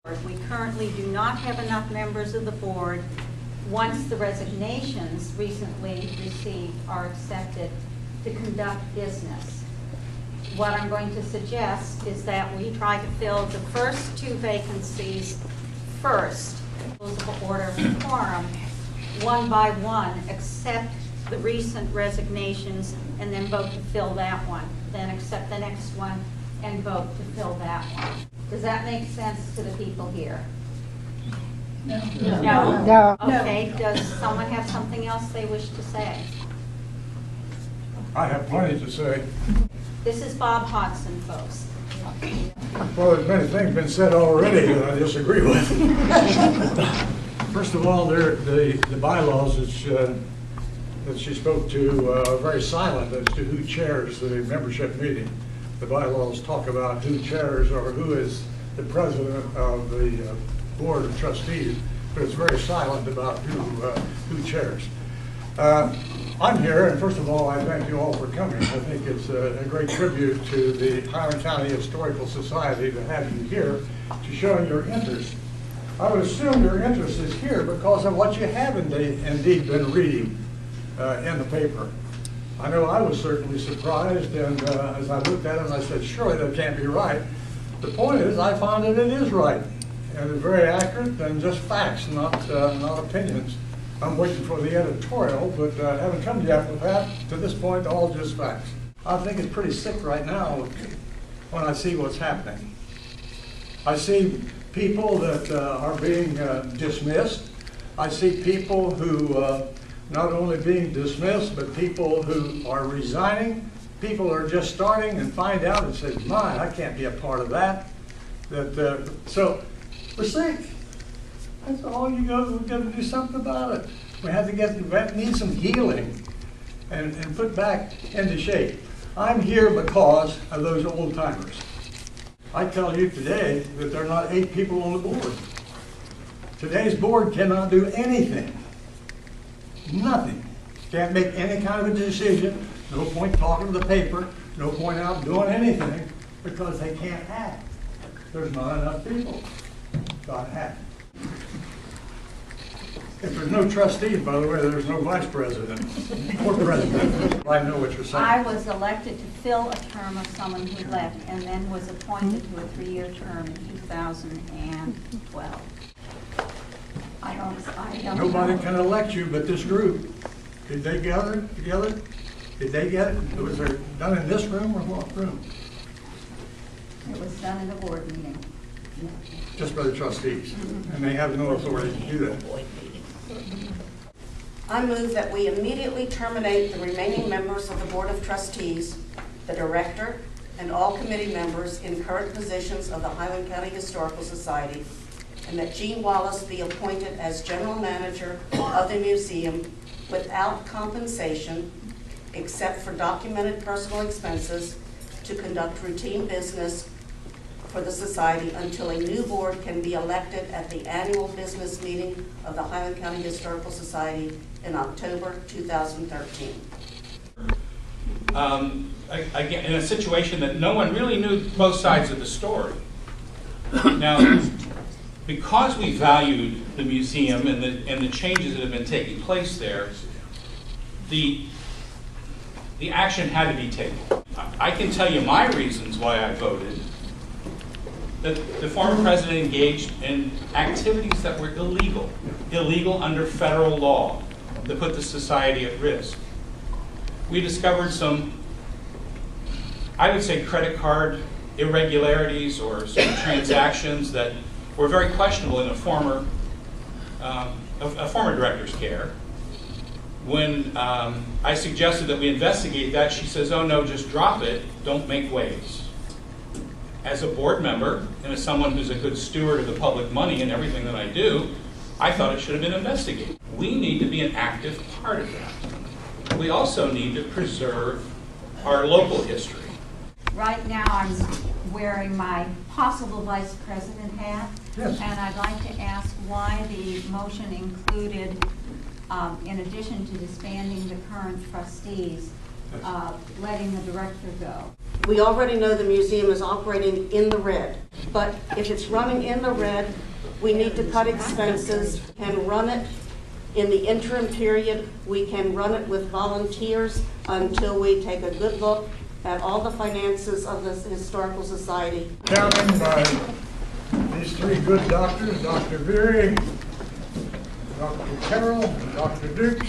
We currently do not have enough members of the board, once the resignations recently received are accepted, to conduct business. What I'm going to suggest is that we try to fill the first two vacancies first. Rules of order quorum, one by one, accept the recent resignations and then vote to fill that one. Then accept the next one and vote to fill that one. Does that make sense to the people here? No. No? No. Okay, does someone have something else they wish to say? I have plenty to say. This is Bob Hodgson, folks. Well, there's many things been said already that I disagree with. First of all, the bylaws that she spoke to are very silent as to who chairs the membership meeting. The bylaws talk about who chairs or who is the president of the board of trustees, but it's very silent about who chairs. I'm here, and first of all, I thank you all for coming. I think it's a great tribute to the Highland County Historical Society to have you here to show your interest. I would assume your interest is here because of what you have indeed been reading in the paper. I know I was certainly surprised, and as I looked at it, I said, surely that can't be right. The point is, I found that it is right, and it's very accurate and just facts, not opinions. I'm waiting for the editorial, but haven't come yet with that. To this point, all just facts. I think it's pretty sick right now when I see what's happening. I see people that are being dismissed. I see people who not only being dismissed, but people who are resigning. People are just starting and find out and say, my, I can't be a part of that. So we're sick. That's all we've got to do something about it. We have to need some healing and put back into shape. I'm here because of those old timers. I tell you today that there are not 8 people on the board. Today's board cannot do anything. Nothing. Can't make any kind of a decision. No point talking to the paper. No point out doing anything because they can't act. There's not enough people. Got to act. If there's no trustee, by the way, there's no vice president or president. I know what you're saying. I was elected to fill a term of someone who left and then was appointed to a 3-year term in 2012. I don't Nobody know. can elect you but this group. Did they gather together? Did they get it? Was it done in this room or what room? It was done in a board meeting. Just by the trustees. And they have no authority to do that. I move that we immediately terminate the remaining members of the Board of Trustees, the Director, and all committee members in current positions of the Highland County Historical Society, and that Jean Wallace be appointed as General Manager of the museum without compensation, except for documented personal expenses, to conduct routine business for the Society until a new board can be elected at the annual business meeting of the Highland County Historical Society in October 2013. Again, in a situation that no one really knew both sides of the story. Now, because we valued the museum and the changes that have been taking place there, the action had to be taken. I can tell you my reasons why I voted. The former president engaged in activities that were illegal under federal law that put the society at risk. We discovered some, I would say, credit card irregularities or some transactions that were very questionable in a former director's care. When I suggested that we investigate that, she says, oh no, just drop it, don't make waves. As a board member, and as someone who's a good steward of the public money and everything that I do, I thought it should have been investigated. We need to be an active part of that. We also need to preserve our local history. Right now, I'm wearing my possible vice president hat, Yes. and I'd like to ask why the motion included, in addition to disbanding the current trustees, letting the director go. We already know the museum is operating in the red. but if it's running in the red, we need to cut expenses and run it. In the interim period, we can run it with volunteers until we take a good look at all the finances of the Historical Society. Counting by these three good doctors, Dr. Beery, Dr. Carroll, and Dr. Dukes.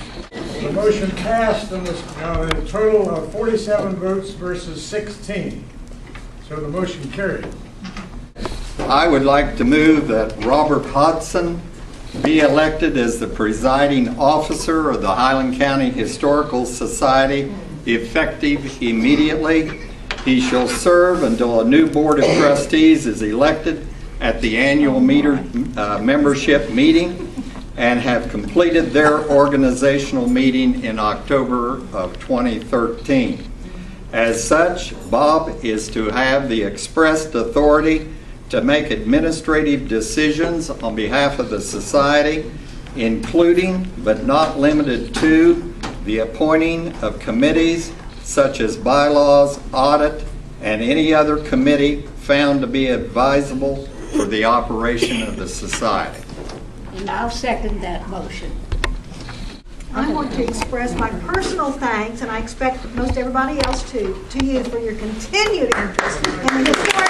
The motion passed on a total of 47 votes versus 16. So the motion carried. I would like to move that Robert Hodson be elected as the presiding officer of the Highland County Historical Society, effective immediately. He shall serve until a new board of trustees is elected at the annual membership meeting and have completed their organizational meeting in October of 2013. As such, Bob is to have the expressed authority to make administrative decisions on behalf of the society, including but not limited to the appointing of committees such as bylaws, audit, and any other committee found to be advisable for the operation of the society. And I'll second that motion. I want to express my personal thanks, and I expect most everybody else to you for your continued interest in the Historical